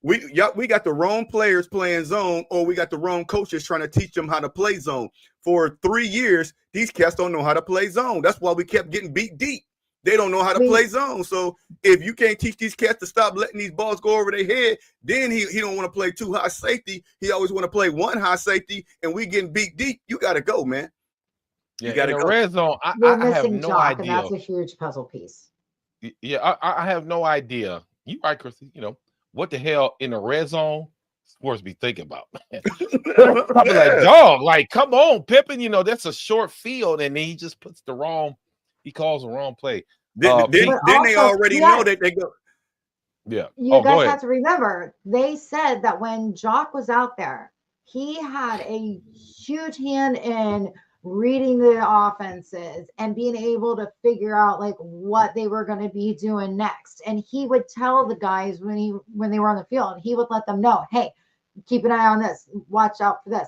we got the wrong players playing zone, or we got the wrong coaches trying to teach them how to play zone. For 3 years, these cats don't know how to play zone. That's why we kept getting beat deep. They don't know how to play zone. So if you can't teach these cats to stop letting these balls go over their head, then he don't want to play too high safety. He always want to play one high safety, and we getting beat deep. You got to go, man. Yeah, in the red zone, I have no idea. And that's a huge puzzle piece. Yeah, I have no idea. You right, Chrissy. You know what the hell in the red zone? Sports be thinking about, man. I be like, dog, like, come on, Pippen. You know that's a short field, and then he just puts he calls the wrong play. Then they already know that they go. Yeah, you guys have to remember they said that when Jock was out there, he had a huge hand in reading the offenses and being able to figure out like what they were going to be doing next. And he would tell the guys when they were on the field, he would let them know, hey, keep an eye on this, watch out for this.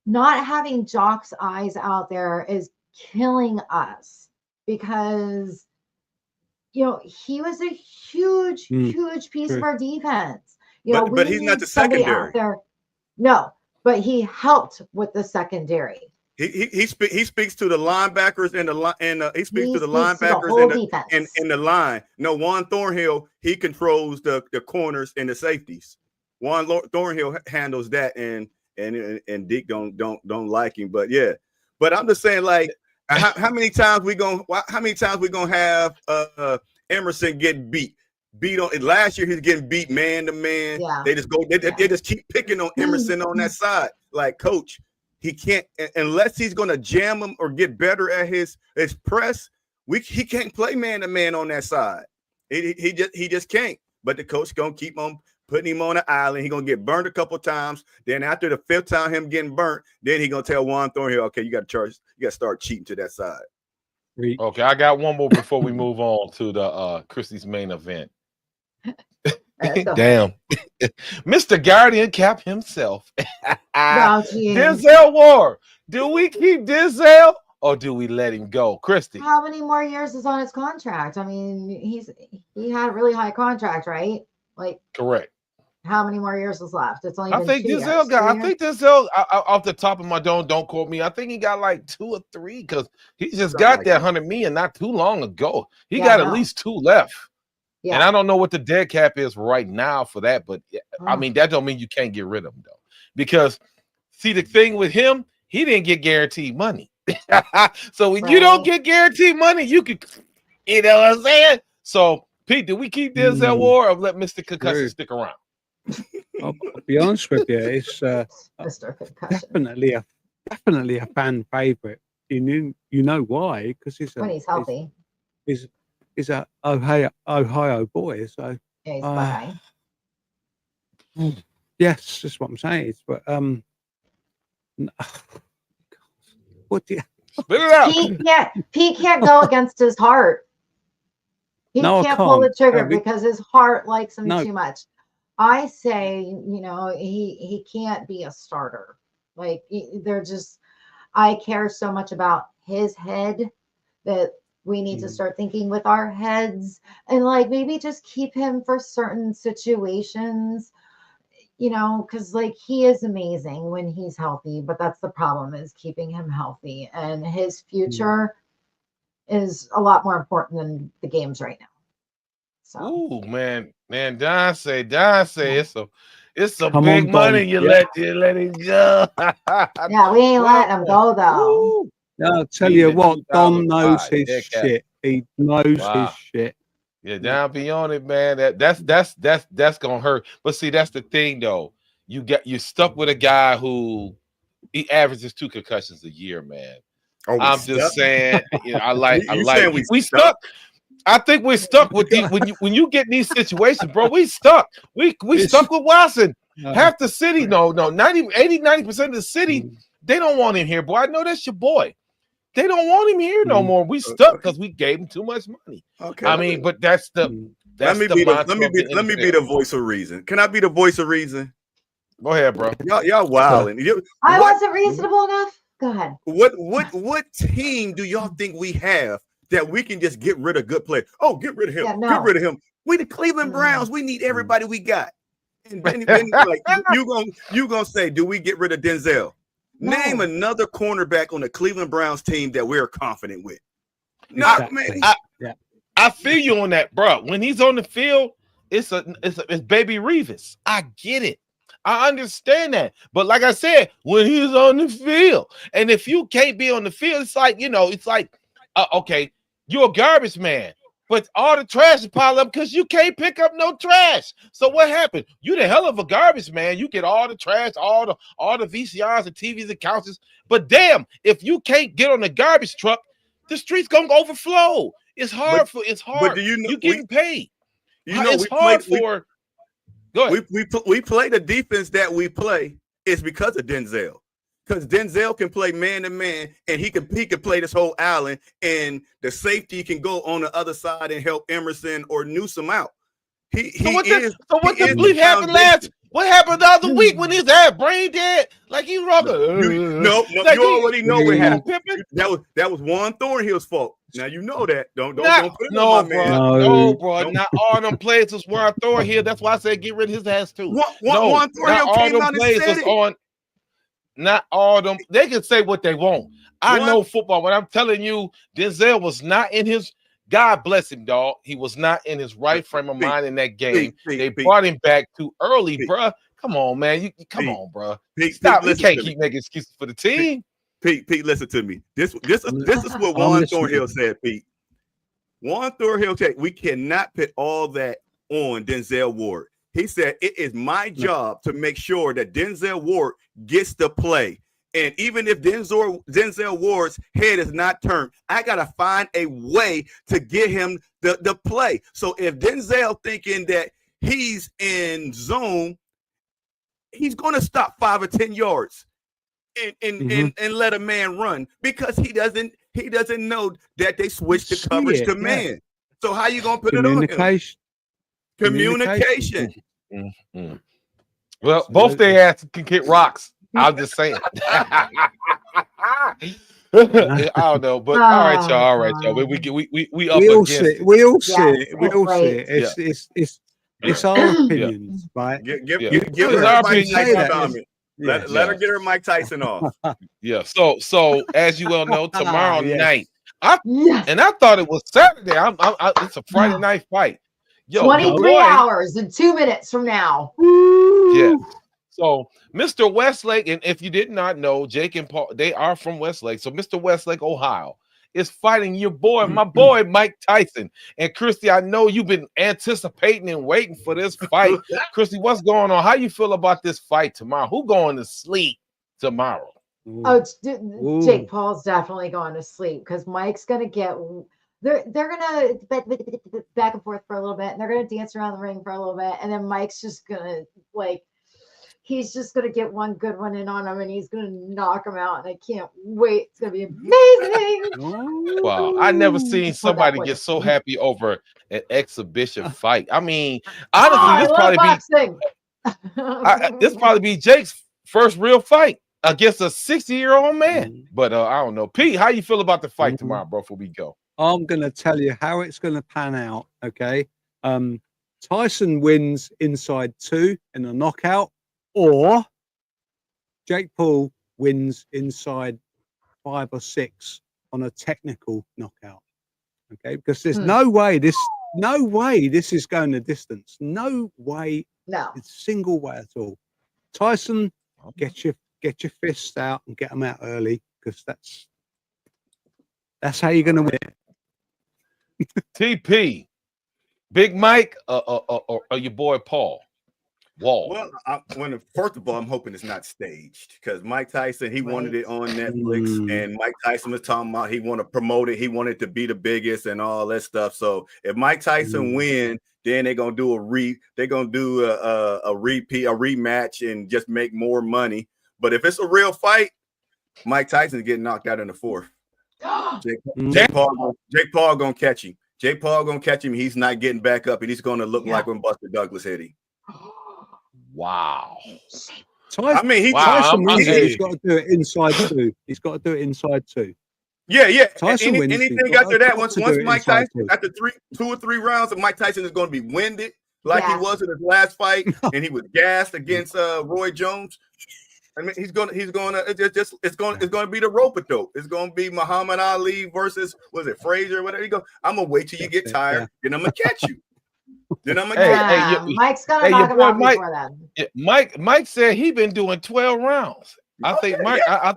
Not having Jock's eyes out there is killing us because he was a huge piece of our defense. But he's not the secondary. No, but he helped with the secondary. He speaks to the linebackers and he speaks to the linebackers in the line. No, Juan Thornhill, he controls the corners and the safeties. Juan Thornhill handles that, and Deke don't like him. But yeah, but I'm just saying, like, how many times we gonna have Emerson get beat on last year? He's getting beat man to man. Yeah. They just keep picking on Emerson on that side. Like, coach, he can't unless he's gonna jam him or get better at his press. He can't play man to man on that side. He just can't. But the coach gonna keep on putting him on the island. He's gonna get burnt a couple times. Then after the 5th time him getting burnt, then he gonna tell Juan Thornhill, okay, you got to start cheating to that side. Okay, I got one more before we move on to the Christy's main event. Damn. Mr. Guardian Cap himself. Denzel Ward. Do we keep Denzel or do we let him go? Christy. How many more years is on his contract? I mean, he had a really high contract, right? Like, correct. How many more years is left? It's only I think Denzel off the top of my dome, don't quote me. I think he got like 2 or 3 because he just got that $100 million not too long ago. He got at least 2 left. Yeah. And I don't know what the dead cap is right now for that, but I Oh. mean, that don't mean you can't get rid of him, though. Because, see, the thing with him, he didn't get guaranteed money. So when you don't get guaranteed money, you can, you know what I'm saying? So, Pete, did we keep Denzel Ward or let Mr. Concussion stick around? I'll be honest with you, it's Mr. Concussion. definitely a fan favorite. You know why? Because When he's healthy. He's a Ohio boy, so Yeah, he's Buckeye. yes, that's what I'm saying. But what do you? Spit it out. Pete can't go against his heart. He can't pull the trigger because his heart likes him too much. I say, you know, he can't be a starter. Like they're just, I care so much about his head that we need to start thinking with our heads and like maybe just keep him for certain situations, you know, because like he is amazing when he's healthy, but that's the problem is keeping him healthy, and his future is a lot more important than the games right now. So. Ooh, man, Don say it's a Come big on, money. Don. You let it go. Yeah, we ain't letting him go though. Ooh. I'll tell you what, Don 2005, knows his dead cat. shit. He knows Wow. his shit. Yeah, Don be on it, man. That's gonna hurt. But see, that's the thing though. You're stuck with a guy who he averages 2 concussions a year, man. I'm just saying, you know, we stuck. I think we're stuck with these when you get in these situations, bro. We stuck. We stuck with Watson. Half the city, no, not even 80-90% of the city, they don't want him here, boy. I know that's your boy. They don't want him here no more. We stuck because we gave him too much money. Okay. I mean, but let me be the voice of reason. Can I be the voice of reason? Go ahead, bro. Y'all wilding. I wasn't reasonable enough. Go ahead. What team do y'all think we have that we can just get rid of good players? Oh, get rid of him. Yeah, no. Get rid of him. We the Cleveland Browns. We need everybody we got. And then like, you gonna say, do we get rid of Denzel? No. Name another cornerback on the Cleveland Browns team that we're confident with. No, man. I feel you on that, bro. When he's on the field, it's Baby Revis. I get it. I understand that. But like I said, when he's on the field, and if you can't be on the field, it's like, you know, okay, you're a garbage man, but all the trash is piled up because you can't pick up no trash. So what happened? You the hell of a garbage man. You get all the trash, all the VCRs and TVs and couches. But damn, if you can't get on the garbage truck, the street's gonna overflow. It's hard. But do you know, you getting paid? You know, it's hard for. Go ahead. We play the defense that we play is because of Denzel. Because Denzel can play man to man, and he can play this whole island, and the safety can go on the other side and help Emerson or Newsome out. What the bleep happened last? What happened the other week when his ass brain dead? Like he wrong. No, like you already know what happened. That was Juan Thornhill's fault. Now you know that. Don't put it on my man. No, bro. Not all them players was Juan Thornhill. That's why I said get rid of his ass too. Juan Thornhill came out and said it. Not all them. They can say what they want. I know football. When I'm telling you, Denzel was not in his. God bless him, dog. He was not in his right frame of mind in that game. They brought him back too early, bro. Come on, man. Come on, bro. Stop. You can't keep making excuses for the team. Pete, listen to me. This is what Juan Thornhill said, Pete. Juan Thornhill said we cannot put all that on Denzel Ward. He said it is my job to make sure that Denzel Ward gets to play. And even if Denzel Ward's head is not turned, I got to find a way to get him the play. So if Denzel thinking that he's in zone, he's going to stop 5 or 10 yards and let a man run because he doesn't know that they switched the coverage to man. So how you going to put it on him? Communication. Mm-hmm. Well, both their asses can kick rocks. I'm just saying. I don't know, but all right, y'all. We up against it. We all see it. It's our opinions, right? Give her Mike Tyson. Let her get her Mike Tyson off. Yeah. So as you well know, tomorrow night. I thought it was Saturday. It's a Friday night fight. Yo, 23 hours and 2 minutes from now. Yeah. So Mr. Westlake, and if you did not know, Jake and Paul, they are from Westlake. So Mr. Westlake, Ohio, is fighting your boy, my boy, Mike Tyson. And Christy, I know you've been anticipating and waiting for this fight. Christy, what's going on? How you feel about this fight tomorrow? Who going to sleep tomorrow? Oh, Jake Paul's definitely going to sleep because Mike's gonna get. They're gonna back and forth for a little bit, and they're gonna dance around the ring for a little bit, and then Mike's just gonna he's just gonna get one good one in on him, and he's gonna knock him out, and I can't wait. It's gonna be amazing. Wow, I never seen somebody get so happy over an exhibition fight. I mean, honestly, this probably be Jake's first real fight against a 60-year-old man. But I don't know. Pete, how you feel about the fight tomorrow, bro, before we go? I'm going to tell you how it's going to pan out, okay? Tyson wins inside 2 in a knockout, or Jake Paul wins inside 5 or 6 on a technical knockout, okay? Because there's no way this is going the distance. No way. No. It's single way at all. Tyson, get your fists out and get them out early, because that's how you're going to win it. TP, Big Mike, or your boy Paul Wall? Well, first of all, I'm hoping it's not staged, because Mike Tyson, he wanted it on Netflix, and Mike Tyson was talking about he want to promote it, he wanted to be the biggest and all that stuff. So if Mike Tyson win, then they're gonna do a repeat, a rematch, and just make more money. But if it's a real fight, Mike Tyson's getting knocked out in the 4th. Jake Paul gonna catch him. Jake Paul gonna catch him. He's not getting back up, and he's gonna look like when Buster Douglas hit him. Wow. I mean, Tyson wins it. He's got to do it inside 2. He's got to do it inside 2. Yeah. Tyson wins. Anything after that, once Mike Tyson, after 2 or 3 rounds, and Mike Tyson is going to be winded like he was in his last fight, and he was gassed against Roy Jones. I mean, it's going to be the rope-a-dope. It's going to be Muhammad Ali versus, was it Frazier, whatever. You go, I'm gonna wait till you get tired, then I'm gonna catch you. Then I'm gonna Mike's gonna knock him out before then. Yeah, Mike said he been doing 12 rounds. I think Mike. I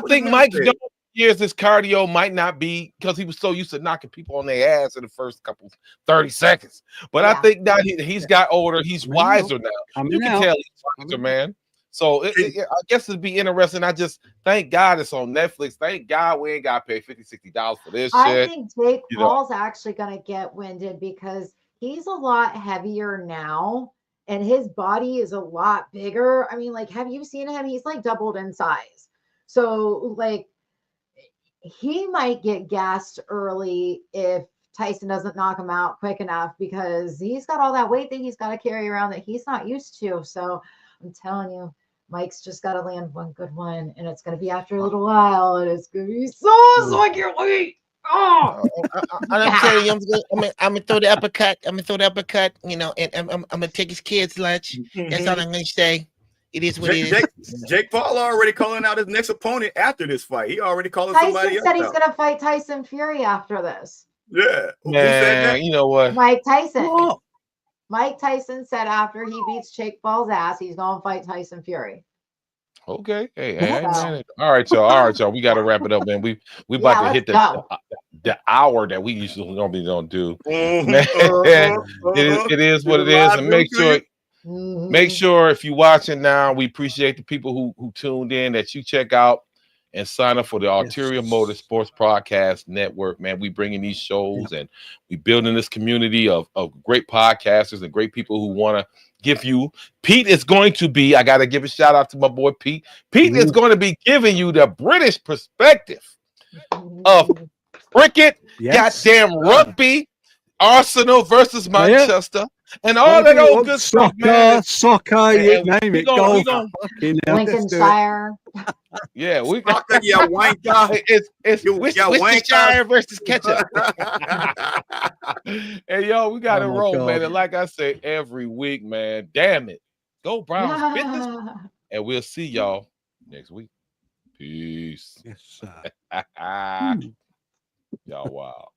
think Mike's years his cardio might not be, because he was so used to knocking people on their ass in the first 30 seconds. But I think now he's got older. He's wiser now. You can tell he's wiser, man. So I guess it'd be interesting. I just thank God it's on Netflix. Thank God we ain't got to pay $50-$60 for this shit. I think Jake Paul's actually going to get winded because he's a lot heavier now and his body is a lot bigger. I mean, like, have you seen him? He's like doubled in size. So like he might get gassed early if Tyson doesn't knock him out quick enough, because he's got all that weight that he's got to carry around that he's not used to. So I'm telling you, Mike's just got to land one good one, and it's going to be after a little while, and it's going to be so I can't wait. Oh, I'm telling you, I'm gonna throw the uppercut. I'm gonna throw the uppercut, you know, and I'm gonna take his kids' lunch. That's all I'm gonna say. It is what it is. Jake Paul already calling out his next opponent after this fight. He already calling somebody else. Tyson said he's going to fight Tyson Fury after this. Yeah. Who said that? You know what? Mike Tyson. What? Mike Tyson said after he beats Jake Paul's ass, he's going to fight Tyson Fury. Okay. Hey, all right, y'all. We got to wrap it up, man. We about to hit the hour that we usually normally don't do. It is what it is, and make sure if you're watching now, we appreciate the people who tuned in, that you check out and sign up for the Ulterior Motorsports Podcast Network. Man, we bringing these shows and we building this community of great podcasters and great people who want to give you. Pete is going to be, I got to give a shout out to my boy Pete. Pete is going to be giving you the British perspective of cricket, goddamn rugby, Arsenal versus Manchester, and all that old good stuff, man. Soccer, you name it. Golf, Lincolnshire. Yeah, we got it's Worcestershire versus ketchup. Hey, yo, we got to roll, man. And like I say every week, man, damn it, go Browns business, and we'll see y'all next week. Peace. Yes, sir. Y'all, wow.